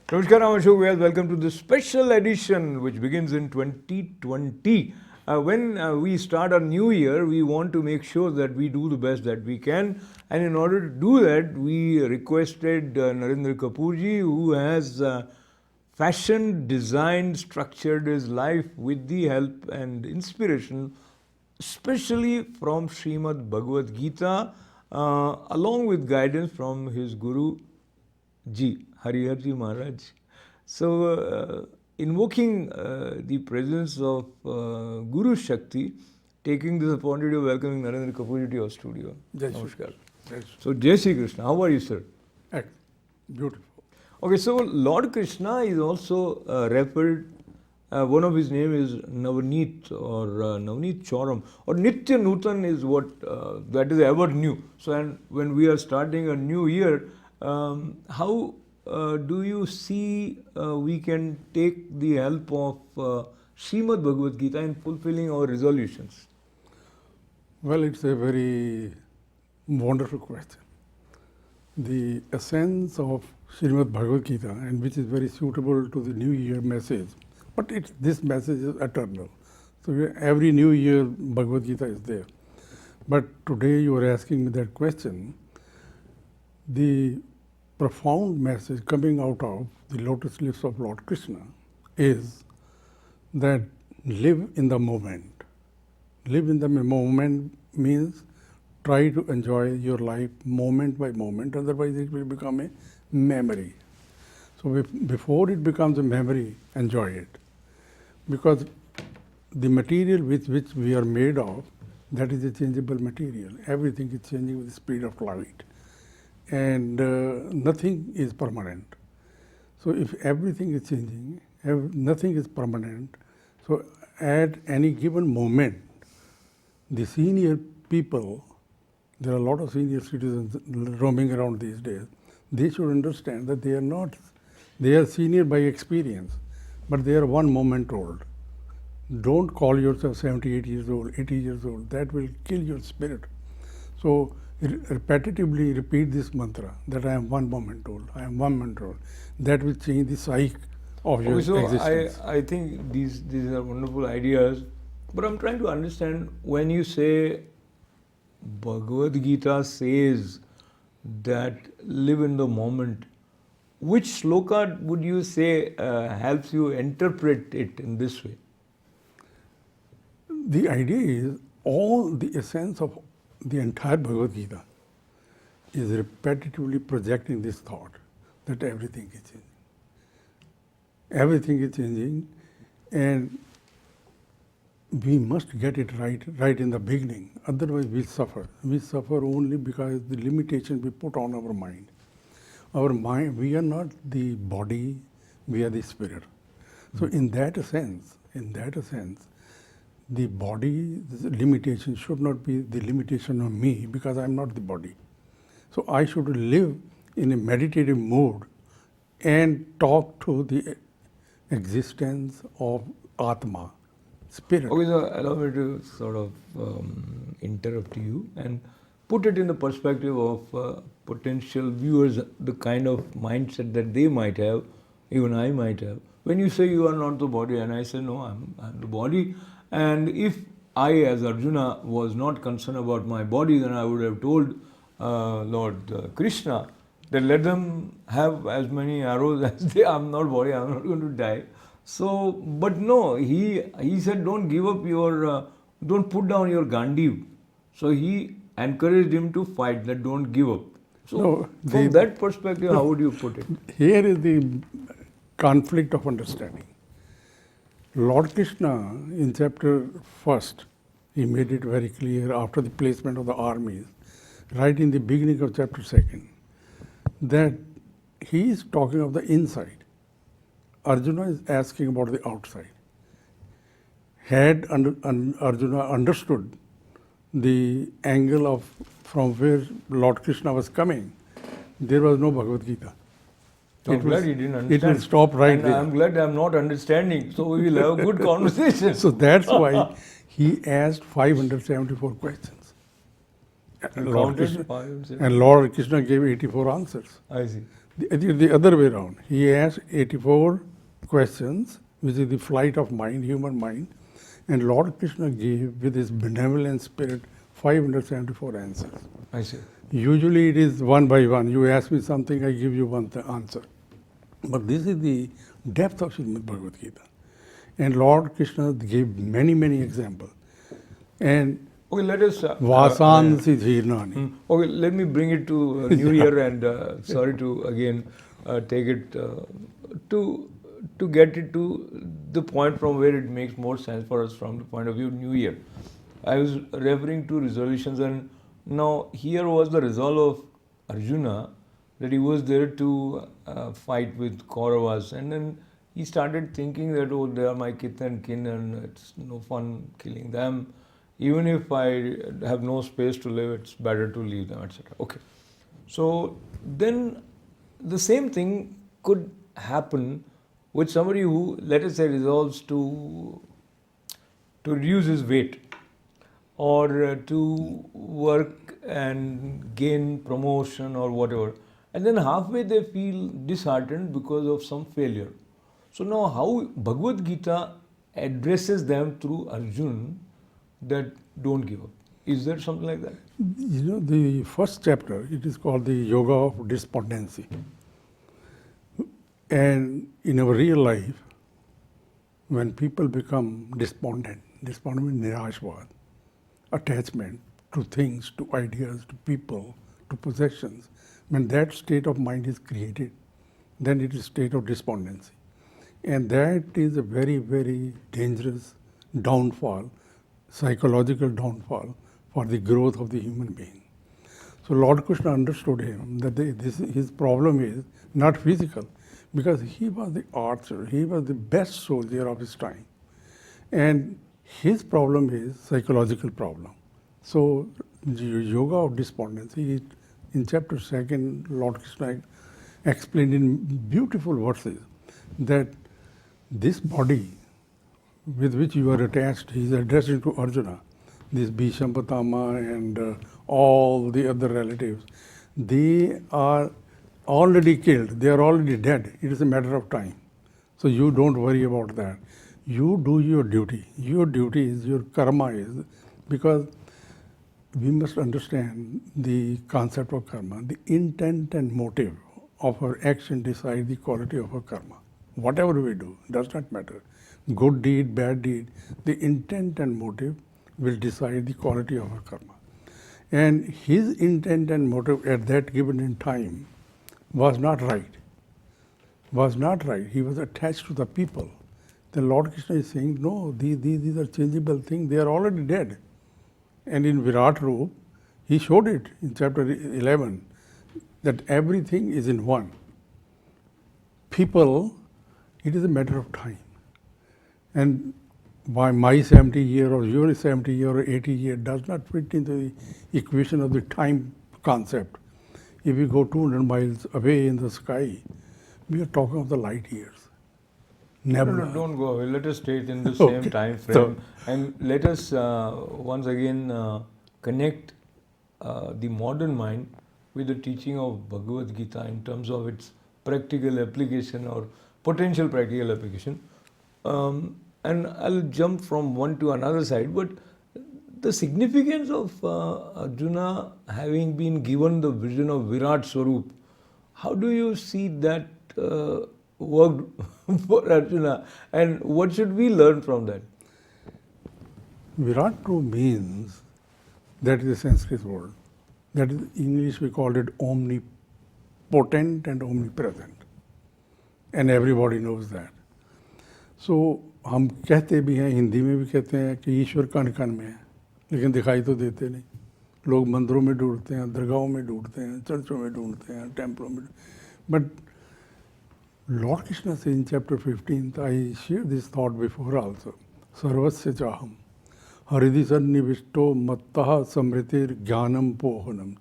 Namaskar, I'm Ashok Vyas. Welcome to this special edition which begins in 2020. When we start a new year, we want to make sure that we do the best that we can. And in order to do that, we requested Narinder Kapoor ji, who has fashioned, designed, structured his life with the help and inspiration, especially from Srimad Bhagavad Gita, along with guidance from his Guru Ji, Harihar Ji Maharaj. So, invoking the presence of Guru Shakti, taking this opportunity of welcoming Narinder Kapoor to your studio. Jai Namaskar. Shri. So, Jai Shri Krishna, how are you, sir? Beautiful. Okay, so Lord Krishna is also referred, one of his name is Navneet or Navneet Choram, or Nitya Nutan is what that is ever new. So, and when we are starting a new year, how do you see we can take the help of Srimad Bhagavad Gita in fulfilling our resolutions? Well, it's a very wonderful question. The essence of Srimad Bhagavad Gita, and which is very suitable to the New Year message, but this message is eternal. So every New Year Bhagavad Gita is there. But today you are asking me that question. The profound message coming out of the lotus lips of Lord Krishna is that live in the moment. Live in the moment means try to enjoy your life moment by moment, otherwise it will become a memory. So before it becomes a memory, enjoy it. Because the material with which we are made of, that is a changeable material. Everything is changing with the speed of light. And nothing is permanent. So if everything is changing, nothing is permanent, so at any given moment, the senior people, there are a lot of senior citizens roaming around these days, they should understand that they are senior by experience, but they are one moment old. Don't call yourself 78 years old, 80 years old, that will kill your spirit. So repetitively repeat this mantra that I am one moment old, I am 1 moment old. That will change the psyche of your existence. I think these are wonderful ideas, but I'm trying to understand when you say Bhagavad Gita says that live in the moment, which sloka would you say helps you interpret it in this way? The idea is all the essence of the entire Bhagavad Gita is repetitively projecting this thought that everything is changing. Everything is changing, and we must get it right in the beginning. Otherwise, we'll suffer. We suffer only because the limitation we put on our mind. Our mind, we are not the body, we are the spirit. So in that sense, the body, the limitation should not be the limitation of me because I am not the body. So I should live in a meditative mode and talk to the existence of Atma, spirit. Okay, so allow me to sort of interrupt you and put it in the perspective of potential viewers, the kind of mindset that they might have, even I might have. When you say you are not the body, and I say no, I'm the body. And if I, as Arjuna, was not concerned about my body, then I would have told Lord Krishna that let them have as many arrows as they. I'm not body. I'm not going to die. So, but no, he said, don't give up your, don't put down your Gandiv. So he encouraged him to fight. That don't give up. So, No, from that perspective, how would you put it? Here is the conflict of understanding. Lord Krishna, in chapter 1st, he made it very clear after the placement of the armies, right in the beginning of chapter 2nd, that he is talking of the inside. Arjuna is asking about the outside. Had Arjuna understood the angle of from where Lord Krishna was coming, there was no Bhagavad Gita. I'm glad he didn't understand. It will stop right there. I'm glad I'm not understanding, so we will have a good conversation. So that's why he asked 574 questions. Counted? And Lord Krishna gave 84 answers. I see. The other way around. He asked 84 questions, which is the flight of mind, human mind, and Lord Krishna gave, with his benevolent spirit, 574 answers. I see. Usually it is one by one. You ask me something, I give you one answer. But this is the depth of Srimad Bhagavad Gita. And Lord Krishna gave many, many examples. And Okay, let us. Vasansi Dhirnani. Okay, let me bring it to New Year and sorry to again take it to get it to the point from where it makes more sense for us from the point of view of New Year. I was referring to resolutions, and now here was the resolve of Arjuna that he was there to fight with Kauravas, and then he started thinking that, oh, they are my kith and kin and it's no fun killing them. Even if I have no space to live, it's better to leave them, etc. Okay. So then the same thing could happen with somebody who, let us say, resolves to reduce his weight or to work and gain promotion or whatever. And then halfway they feel disheartened because of some failure. So now how Bhagavad Gita addresses them through Arjuna, that don't give up. Is there something like that? You know, the first chapter, it is called the Yoga of Despondency. And in our real life, when people become despondent means nirashvad, attachment to things, to ideas, to people, to possessions, when that state of mind is created, then it is a state of despondency. And that is a very, very dangerous downfall, psychological downfall for the growth of the human being. So Lord Krishna understood him that his problem is not physical, because he was the archer, he was the best soldier of his time. And his problem is psychological problem. So the Yoga of Despondency, in chapter 2, Lord Krishna explained in beautiful verses that this body with which you are attached, he is addressing to Arjuna, this Bhisham Pitama and all the other relatives, they are already killed, they are already dead. It is a matter of time. So you don't worry about that. You do your duty. Your duty is, your karma is, because we must understand the concept of karma. The intent and motive of our action decide the quality of our karma. Whatever we do, does not matter. Good deed, bad deed, the intent and motive will decide the quality of our karma. And his intent and motive at that given in time was not right. Was not right. He was attached to the people. Then Lord Krishna is saying, no, these are changeable things, they are already dead. And in Virat Roop, he showed it in chapter 11, that everything is in one. People, it is a matter of time. And by my 70 year or your 70 year or 80 year does not fit into the equation of the time concept. If we go 200 miles away in the sky, we are talking of the light years. Never. No, don't go away. Let us stay in the same time frame. And let us once again connect the modern mind with the teaching of Bhagavad Gita in terms of its practical application or potential practical application. And I'll jump from one to another side, but the significance of Arjuna having been given the vision of Virat Swarup, how do you see that worked for Arjuna, and what should we learn from that? Virat Roop means, that is a Sanskrit word. That is, in English we called it omnipotent and omnipresent. And everybody knows that. So हम कहते भी हैं, हिंदी में भी कहते हैं कि ईश्वर कण कण में है, लेकिन दिखाई तो देते नहीं. लोग मंदिरों में ढूंढते हैं, दरगाहों में ढूंढते हैं, चर्चों में ढूंढते हैं, टेम्पलों में. But Lord Krishna says in chapter 15, I shared this thought before also, Sarvasya Chaham, Haridhi Sannivishto Mattaha Samritir Jnanam Pohanam,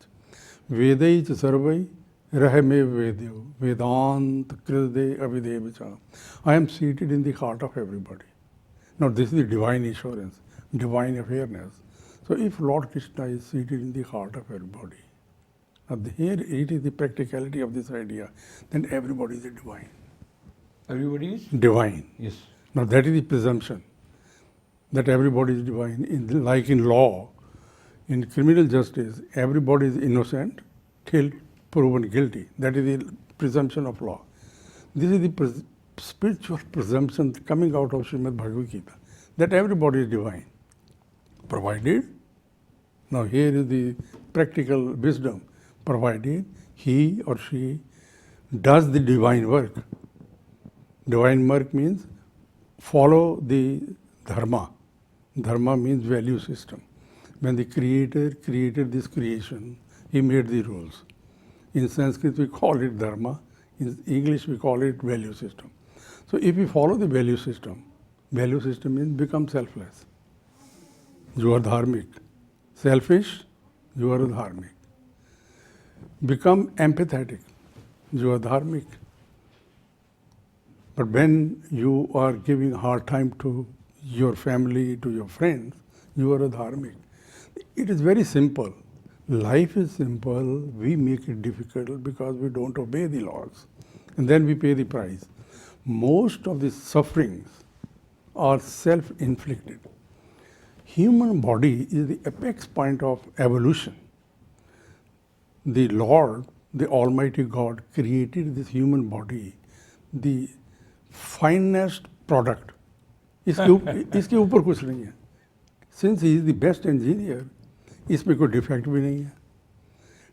Vedai Sarvai Rahame Vedyo, Vedant Kride Avidevicha. I am seated in the heart of everybody. Now this is the divine assurance, divine awareness. So if Lord Krishna is seated in the heart of everybody, here it is the practicality of this idea, then everybody is divine. Everybody is? Divine. Yes. Now that is the presumption, that everybody is divine. Like in law, in criminal justice, everybody is innocent till proven guilty. That is the presumption of law. This is the spiritual presumption coming out of Srimad Bhagavad Gita, that everybody is divine. Provided, now here is the practical wisdom, provided he or she does the divine work. Divine work means follow the dharma. Dharma means value system. When the Creator created this creation, He made the rules. In Sanskrit we call it dharma, in English we call it value system. So if you follow the value system means become selfless. You are dharmic. Selfish, you are dharmic. Become empathetic, you are dharmic. But when you are giving hard time to your family, to your friends, you are a dharmic. It is very simple. Life is simple, we make it difficult because we don't obey the laws. And then we pay the price. Most of the sufferings are self-inflicted. Human body is the apex point of evolution. The Lord, the Almighty God, created this human body, the finest product. इसके ऊपर कुछ नहीं है. Since he is the best engineer, इसमें कोई defect भी नहीं है.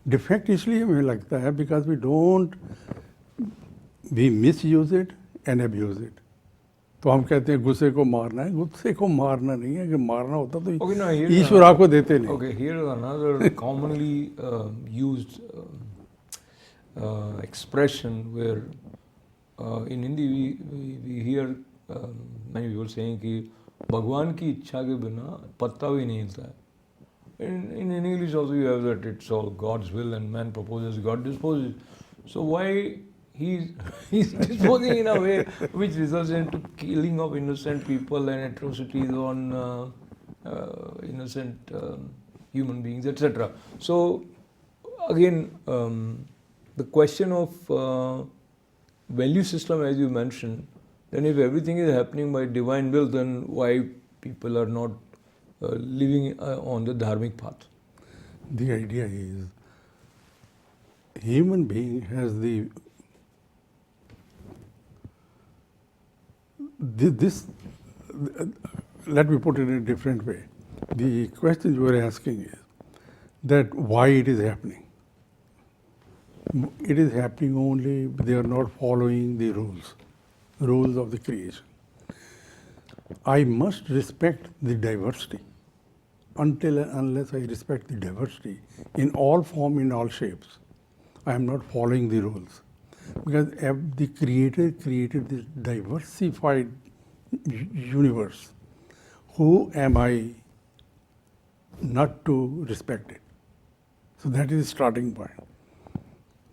Defect इसलिए हमें लगता है because we misuse it and abuse it. तो हम कहते हैं गुस्से को मारना है. गुस्से को मारना नहीं है. कि मारना होता तो ईश्वर आपको देते नहीं. Okay, here is another commonly used expression where in Hindi we hear many people saying कि भगवान की इच्छा के बिना पत्ता भी नहीं हिलता है. In English also you have that it's all God's will and man proposes, God disposes. So why he's disposing in a way which results into killing of innocent people and atrocities on innocent human beings, etc. So again, the question of value system, as you mentioned, then if everything is happening by divine will, then why people are not living on the dharmic path? The idea is human being has let me put it in a different way. The question you are asking is that why it is happening. It is happening only they are not following the rules of the creation. I must respect the diversity. Until and unless I respect the diversity in all form, in all shapes, I am not following the rules. Because the Creator created this diversified universe. Who am I not to respect it? So that is the starting point.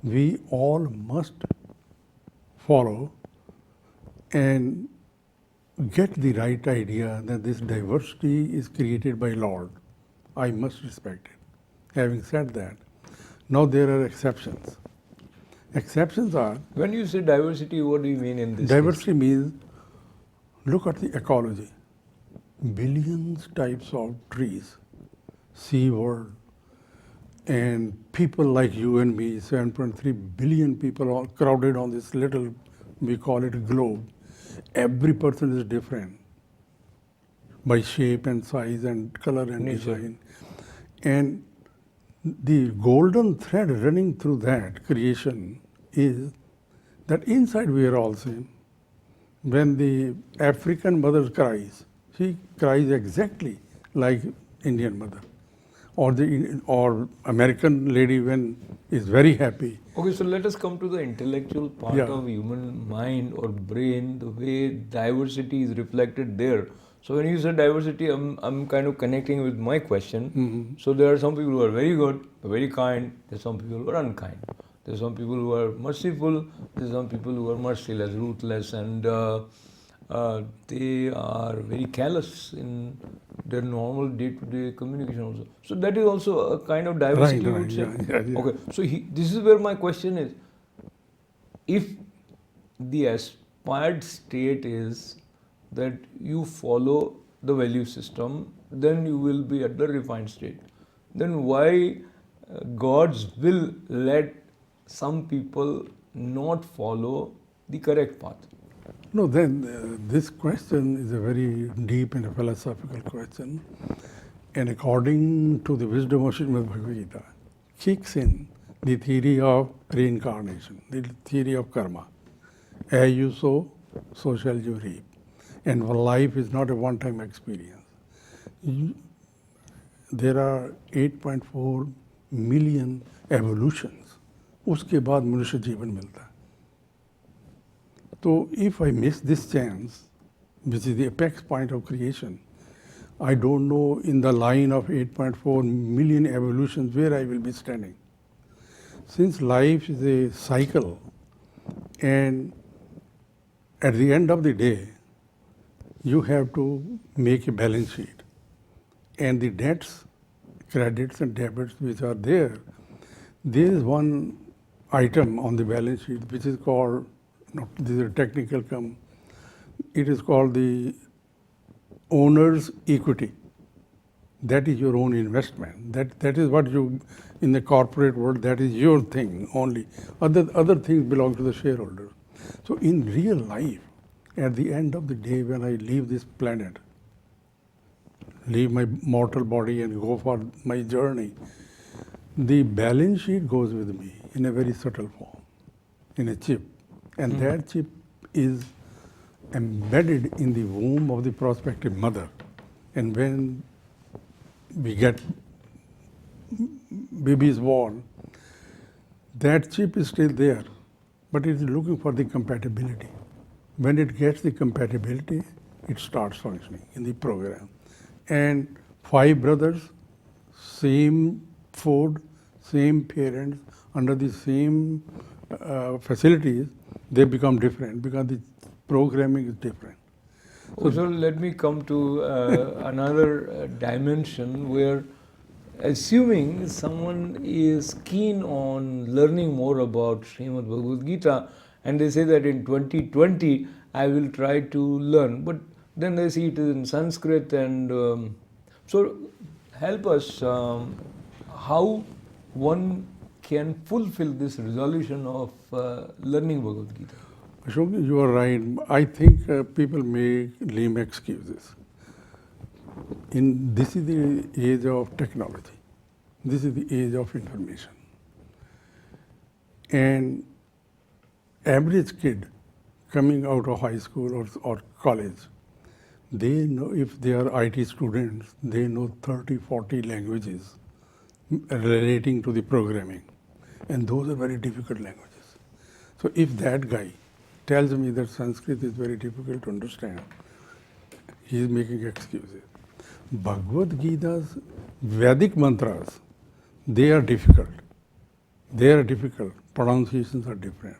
We all must follow and get the right idea that this diversity is created by Lord. I must respect it. Having said that, now there are exceptions. Exceptions are... When you say diversity, what do you mean in this Diversity means, look at the ecology. Billions types of trees, sea world, and people like you and me, 7.3 billion people all crowded on this little, we call it a globe. Every person is different by shape and size and color and design. And the golden thread running through that creation is that inside we are all same. When the African mother cries, she cries exactly like Indian mother. Or American lady when is very happy. Okay, so let us come to the intellectual part of human mind or brain, the way diversity is reflected there. So when you say diversity, I'm kind of connecting with my question. Mm-hmm. So there are some people who are very good, very kind. There are some people who are unkind. There are some people who are merciful. There are some people who are merciless, ruthless, and they are very callous in their normal day-to-day communication also. So that is also a kind of diversity, you would say. Yeah. Okay, so this is where my question is: if the aspired state is that you follow the value system, then you will be at the refined state. Then why God's will let some people not follow the correct path? No, then this question is a very deep and a philosophical question. And according to the wisdom of Srimad Bhagavad Gita, kicks in the theory of reincarnation, the theory of karma. As you sow, so shall you reap. And life is not a one-time experience. There are 8.4 million evolutions. उसके बाद मनुष्य जीवन मिलता है. So if I miss this chance, which is the apex point of creation, I don't know in the line of 8.4 million evolutions where I will be standing. Since life is a cycle, and at the end of the day, you have to make a balance sheet. And the debts, credits and debits which are there is one item on the balance sheet which is called, this is a technical term, it is called the owner's equity. That is your own investment. That is what you, in the corporate world, that is your thing only. Other things belong to the shareholders. So in real life, at the end of the day when I leave this planet, leave my mortal body and go for my journey, the balance sheet goes with me in a very subtle form, in a chip. And that chip is embedded in the womb of the prospective mother. And when we get baby is born, that chip is still there, but it is looking for the compatibility. When it gets the compatibility, it starts functioning in the program. And 5 brothers, same food, same parents, under the same facilities, they become different because the programming is different. So let me come to another dimension where, assuming someone is keen on learning more about Srimad Bhagavad Gita, and they say that in 2020 I will try to learn, but then they see it is in Sanskrit, and so help us how one can fulfill this resolution of learning Bhagavad Gita. Ashok, you are right. I think people make lame excuses. This is the age of technology. This is the age of information. And average kid coming out of high school or college, they know, if they are IT students, they know 30, 40 languages relating to the programming. And those are very difficult languages. So if that guy tells me that Sanskrit is very difficult to understand, he is making excuses. Bhagavad Gita's Vedic mantras, they are difficult. They are difficult. Pronunciations are different.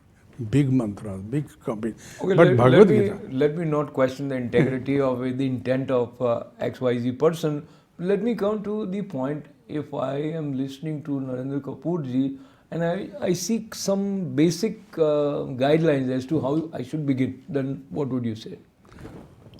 Big mantras, big copy. Okay, but Bhagavad Gita. Let me not question the integrity of the intent of XYZ person. Let me come to the point. If I am listening to Narinder Kapoor ji, and I seek some basic guidelines as to how I should begin, then what would you say?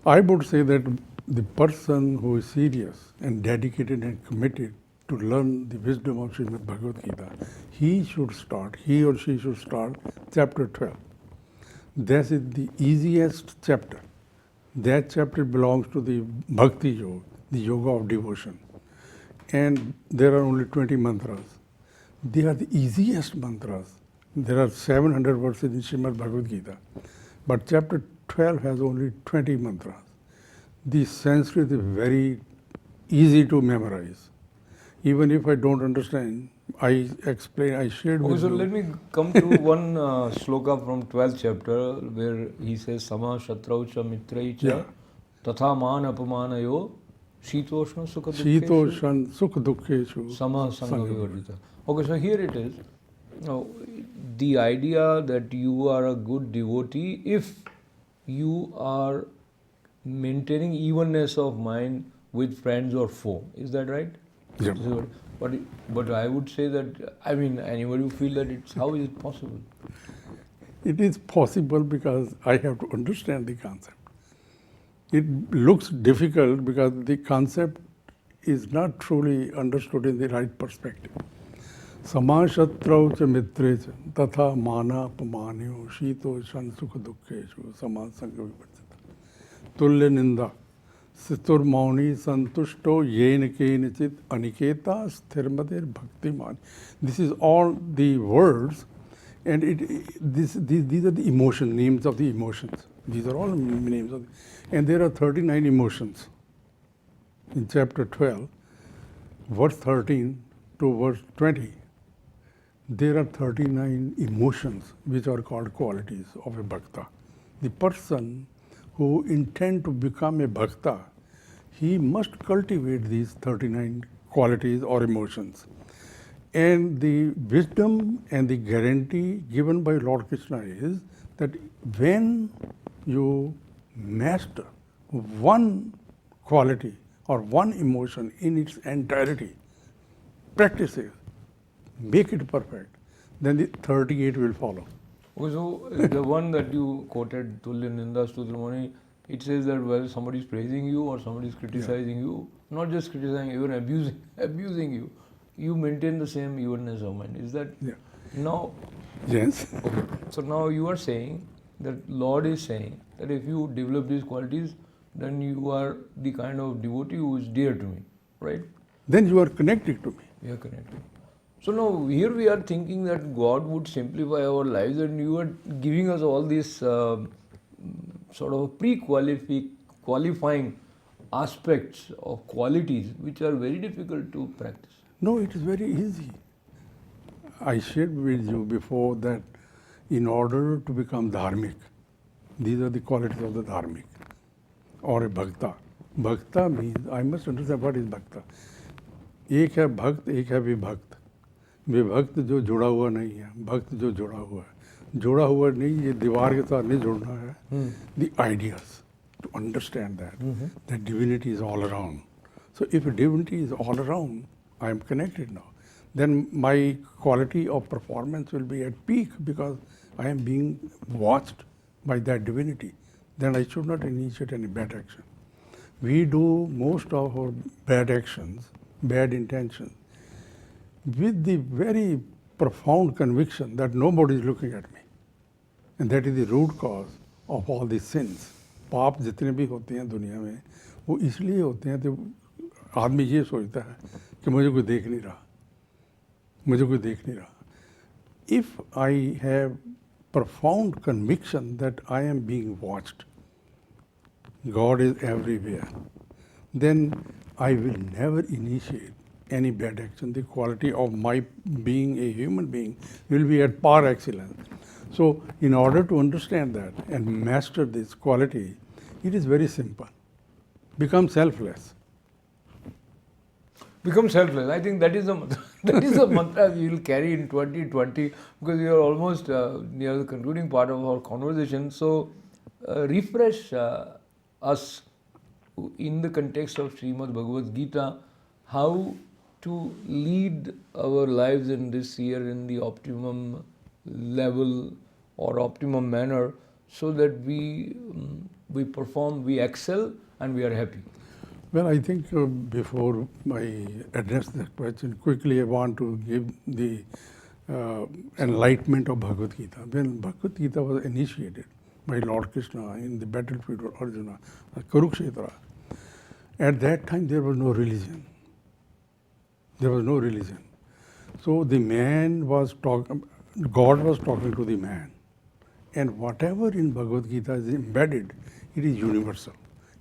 I would say that the person who is serious and dedicated and committed to learn the wisdom of Srimad Bhagavad Gita, he or she should start chapter 12. That is the easiest chapter. That chapter belongs to the Bhakti Yoga, the yoga of devotion. And there are only 20 mantras. They are the easiest mantras. There are 700 verses in Srimad Bhagavad Gita. But chapter 12 has only 20 mantras. The Sanskrit is very easy to memorize. Even if I don't understand, I explain, I shared with So you. let me come to one sloka from 12th chapter where he says, Sama shatraucha mitraicha tatha man apamanayo shitoshna sukha dukkeshu Shitoshan sukha dukkeshu sama sangha vivarjita. Okay, so here it is. Now, the idea that you are a good devotee if you are maintaining evenness of mind with friends or foe. Is that right? Yeah. But I would say that, I mean, anybody who feel that it's, how is it possible? It is possible because I have to understand the concept. It looks difficult because the concept is not truly understood in the right perspective. Samashatrau cha mitre cha tatha mana pamanyo shito shan sukha dukkeshu samasanga vivarjita. Tulya ninda situr mauni santushto yen kenichit aniketa sthirmadir bhaktiman. This is all the words, and these are the emotion names of the emotions. These are all names of and there are 39 emotions in chapter 12, verse 13 to verse 20. There are 39 emotions which are called qualities of a bhakta. The person who intends to become a bhakta, he must cultivate these 39 qualities or emotions. And the wisdom and the guarantee given by Lord Krishna is that when you master one quality or one emotion in its entirety, practice it, make it perfect, then the 38 will follow. Okay, so the one that you quoted, Tulya Ninda Stutramani, it says that whether somebody is praising you or somebody is criticizing you, not just criticizing, even abusing you, you maintain the same evenness of mind. Is that? Yeah. Now, Yes. okay. So now you are saying that Lord is saying that if you develop these qualities, then you are the kind of devotee who is dear to me, right? Then you are connected to me. We are connected. So now here we are thinking that God would simplify our lives, and you are giving us all these sort of pre-qualifying aspects of qualities which are very difficult to practice. No, it is very easy. I shared with you before that in order to become dharmic, these are the qualities of the dharmic or a bhakta. Bhakta means, I must understand what is bhakta. एक है भक्त, एक है विभक्त. विभक्त जो जुड़ा हुआ नहीं है, भक्त जो जुड़ा हुआ है. जुड़ा हुआ नहीं, ये दीवार के साथ नहीं जुड़ना है. The ideas, to understand that divinity is all around. So if divinity is all around, I am connected now. Then my quality of performance will be at peak because I am being watched by that divinity. Then I should not initiate any bad action. We do most of our bad actions, bad intentions, with the very profound conviction that nobody is looking at me. And that is the root cause of all these sins. पाप जितने भी होते हैं दुनिया में वो इसलिए होते हैं तो आदमी ये सोचता है कि मुझे कोई देख नहीं रहा, मुझे कोई देख नहीं रहा. If I have profound conviction that I am being watched, God is everywhere, then I will never initiate any bad action. The quality of my being a human being will be at par excellence. So in order to understand that and master this quality, it is very simple. Become selfless. Become selfless. I think that is the mantra we will carry in 2020, because we are almost near the concluding part of our conversation. So refresh us in the context of Srimad Bhagavad Gita, how to lead our lives in this year in the optimum level or optimum manner, so that we perform, we excel, and we are happy. Well, I think before I address that question, quickly I want to give the enlightenment of Bhagavad Gita. When Bhagavad Gita was initiated by Lord Krishna in the battlefield of Arjuna, Kurukshetra, at that time there was no religion. There was no religion. So the man was talking, God was talking to the man. And whatever in Bhagavad Gita is embedded, it is universal.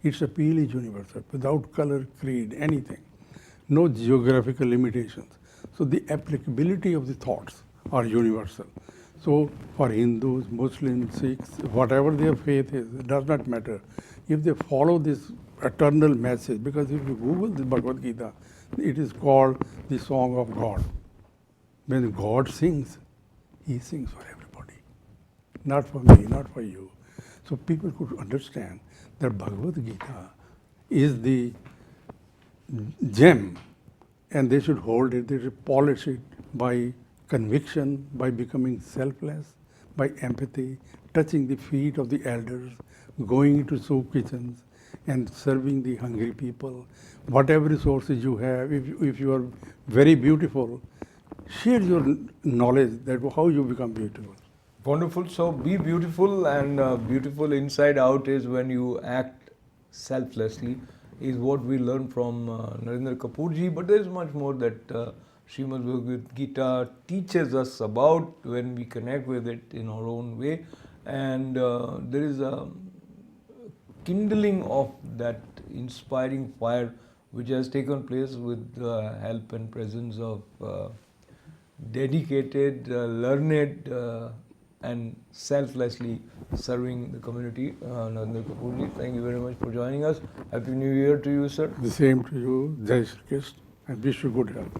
Its appeal is universal, without color, creed, anything. No geographical limitations. So the applicability of the thoughts are universal. So for Hindus, Muslims, Sikhs, whatever their faith is, it does not matter. If they follow this eternal message, because if you Google the Bhagavad Gita, it is called the Song of God. When God sings, He sings for everybody. Not for me, not for you. So people could understand that Bhagavad Gita is the gem, and they should hold it, they should polish it by conviction, by becoming selfless, by empathy, touching the feet of the elders, going into soup kitchens and serving the hungry people. Whatever resources you have, if you are very beautiful, share your knowledge that how you become beautiful. Wonderful. So be beautiful, and beautiful inside out is when you act selflessly, is what we learn from Narinder Kapoor ji. But there is much more that Srimad Bhagavad Gita teaches us about when we connect with it in our own way. And there is a kindling of that inspiring fire which has taken place with the help and presence of dedicated, learned, and selflessly serving the community. Narinder Kapoor ji, thank you very much for joining us. Happy New Year to you, sir. The same to you, Jai Shri Krishna, and wish you good health.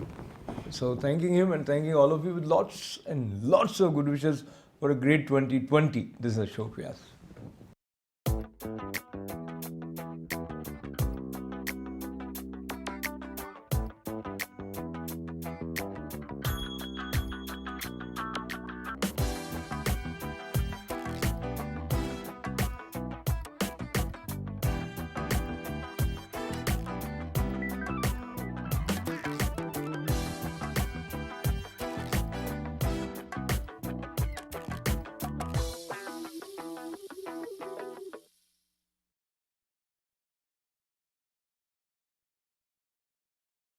So thanking him and thanking all of you with lots and lots of good wishes for a great 2020. This is Ashok Vyas.